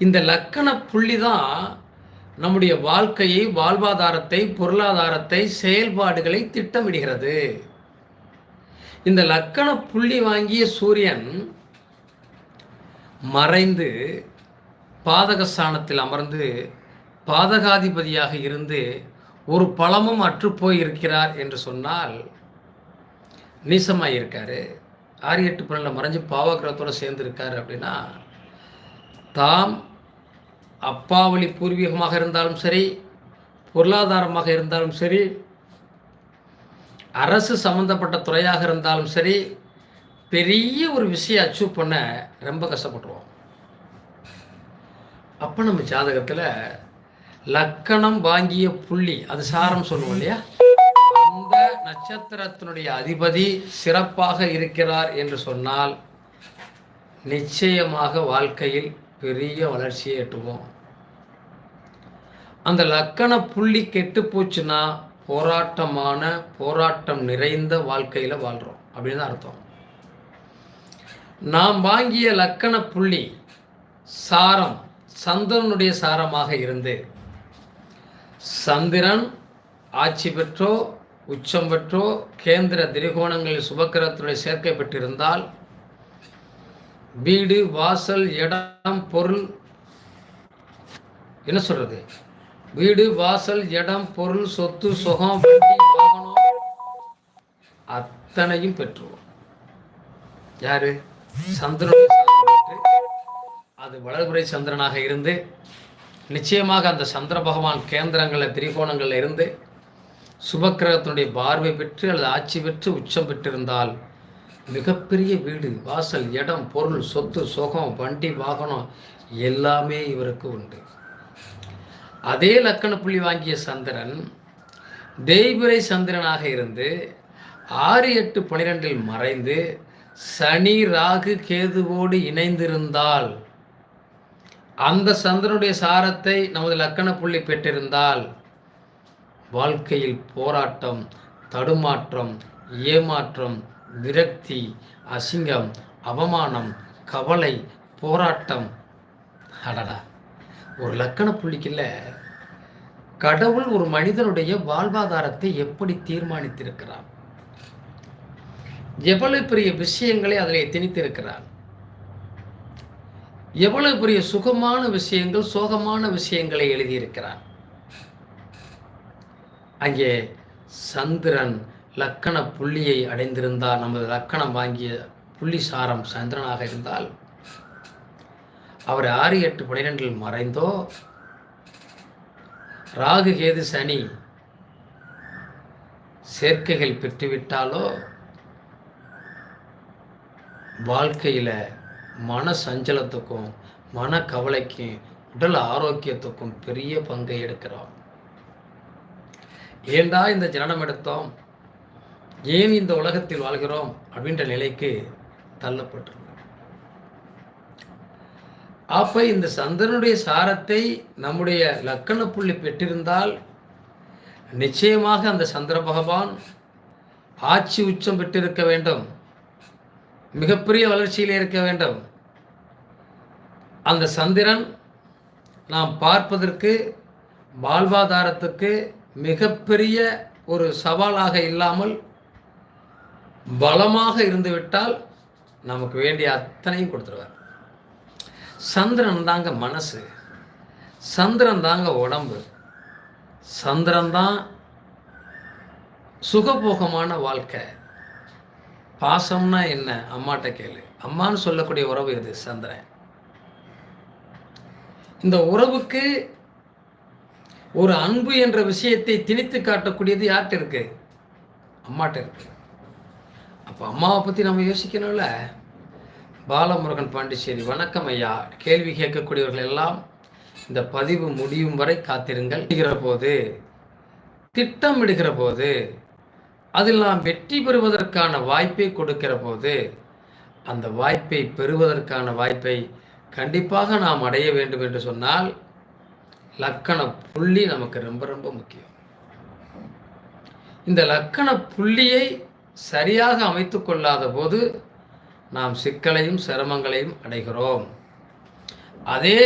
இந்த லக்கண புள்ளி தான் நம்முடைய வாழ்க்கையை, வாழ்வாதாரத்தை, பொருளாதாரத்தை, செயல்பாடுகளை திட்டமிடுகிறது. இந்த லக்கண புள்ளி வாங்கிய சூரியன் மறைந்து பாதகஸ்தானத்தில் அமர்ந்து பாதகாதிபதியாக இருந்து ஒரு பலமும் அற்றுப்போய் இருக்கிறார் என்று சொன்னால் நீசமாக இருக்காரு. 6, 8, 12 மறைஞ்சு பாவகிரகத்தோடு சேர்ந்து இருக்காரு அப்படின்னா, தாம் அப்பாவளி பூர்வீகமாக இருந்தாலும் சரி, பொருளாதாரமாக இருந்தாலும் சரி, அரசு சம்மந்தப்பட்ட துறையாக இருந்தாலும் சரி, பெரிய ஒரு விஷயம் அச்சீவ் பண்ண ரொம்ப கஷ்டப்பட்டுருவோம். அப்போ நம்ம ஜாதகத்தில் லக்கணம் வாங்கிய புள்ளி, அது சாரம் சொல்லுவோம் இல்லையா, அந்த நட்சத்திரத்தினுடைய அதிபதி சிறப்பாக இருக்கிறார் என்று சொன்னால் நிச்சயமாக வாழ்க்கையில் பெரிய வளர்ச்சியை எட்டுவோம். அந்த லக்கண புள்ளி கெட்டு போச்சுன்னா போராட்டம் நிறைந்த வாழ்க்கையில் வாழ்கிறோம் அப்படின்னு தான் அர்த்தம். நாம் வாங்கிய லக்கண புள்ளி சாரம் சந்திரனுடைய சாரமாக இருந்து, சந்திரன் ஆட்சி பெற்றோ உச்சம் பெற்றோ கேந்திர திரிகோணங்களில் சுபக்கிரகத்தினுடைய சேர்க்கை பெற்றிருந்தால், வீடு, வாசல், இடம், பொருள், என்ன சொல்றது, வீடு, வாசல், இடம், பொருள், சொத்து, சுகம், வண்டி, வாகனம் அத்தனையும் பெற்றுவோம். யாரு? சந்திரனுடைய சாரம் பெற்று, அது வளர்புரை சந்திரனாக இருந்து, நிச்சயமாக அந்த சந்திர பகவான் கேந்திரங்களில் திரிகோணங்களில் இருந்து சுபக்கிரகத்தினுடைய பார்வை பெற்று அல்லது ஆட்சி பெற்று உச்சம் பெற்றிருந்தால் மிகப்பெரிய வீடு, வாசல், இடம், பொருள், சொத்து, சுகம், வண்டி, வாகனம் எல்லாமே இவருக்கு உண்டு. அதே லக்கண புள்ளி வாங்கிய சந்திரன் தேய்பிரை சந்திரனாக இருந்து 6, 8, 12 மறைந்து சனி, ராகு, கேதுவோடு இணைந்திருந்தால், அந்த சந்திரனுடைய சாரத்தை நமது லக்கண புள்ளி பெற்றிருந்தால் வாழ்க்கையில் போராட்டம், தடுமாற்றம், ஏமாற்றம், விரக்தி, அசிங்கம், அவமானம், கவலை, போராட்டம். அடடா, ஒரு லக்கண புள்ளிக்குள்ள கடவுள் ஒரு மனிதனுடைய வாழ்வாதாரத்தை எப்படி தீர்மானித்திருக்கிறார், எவ்வளவு பெரிய விஷயங்களை அதில் திணித்திருக்கிறார், எவ்வளவு பெரிய சுகமான விஷயங்கள், சோகமான விஷயங்களை எழுதியிருக்கிறார். அங்கே சந்திரன் லக்கண புள்ளியை அடைந்திருந்தால், நமது லக்கணம் வாங்கிய புள்ளி சாரம் சந்திரனாக இருந்தால், அவர் 6, 8, 12 மறைந்தோ, ராகு, கேது, சனி சேர்க்கைகள் பெற்றுவிட்டாலோ வாழ்க்கையில் மன சஞ்சலத்துக்கும் மன கவலைக்கும் உடல் ஆரோக்கியத்துக்கும் பெரிய பங்கை எடுக்கிறோம். ஏண்டா இந்த ஜனனம் எடுத்தோம், ஏன் இந்த உலகத்தில் வாழ்கிறோம் அப்படின்ற நிலைக்கு தள்ளப்பட்டிருக்கிறோம். அப்போ இந்த சந்திரனுடைய சாரத்தை நம்முடைய லக்கண புள்ளி பெற்றிருந்தால் நிச்சயமாக அந்த சந்திர பகவான் ஆட்சி உச்சம் பெற்றிருக்க வேண்டும், மிகப்பெரிய வளர்ச்சியில் இருக்க வேண்டும். அந்த சந்திரன் நாம் பார்ப்பதற்கு வாழ்வாதாரத்துக்கு மிகப்பெரிய ஒரு சவாலாக இல்லாமல் பலமாக இருந்துவிட்டால் நமக்கு வேண்டிய அத்தனையும் கொடுத்துருவார். சந்திரன் தாங்க மனசு, சந்திரன் தாங்க உடம்பு, சந்திரன் தான் சுகபோகமான வாழ்க்கை. பாசம்னா என்ன? அம்மாட்ட கேளு, அம்மான்னு சொல்லக்கூடிய உறவு எது? சந்திரன். இந்த உறவுக்கு ஒரு அன்பு என்ற விஷயத்தை திணித்து காட்டக்கூடியது யார்கிட்ட இருக்கு? அம்மாட்ட இருக்கு. அப்போ அம்மாவை பற்றி நம்ம யோசிக்கணும்ல. பாலமுருகன் பாண்டிச்சேரி, வணக்கம் ஐயா. கேள்வி கேட்கக்கூடியவர்கள் எல்லாம் இந்த பதிவு முடியும் வரை காத்திருங்கள். போது திட்டமிடுகிற போது அதில் நாம் வெற்றி பெறுவதற்கான வாய்ப்பை கொடுக்கிற போது அந்த வாய்ப்பை பெறுவதற்கான வாய்ப்பை கண்டிப்பாக நாம் அடைய வேண்டும் என்று சொன்னால் லக்கண புள்ளி நமக்கு ரொம்ப ரொம்ப முக்கியம். இந்த லக்கண புள்ளியை சரியாக அமைத்து கொள்ளாத போது நாம் சிக்கலையும் சிரமங்களையும் அடைகிறோம். அதே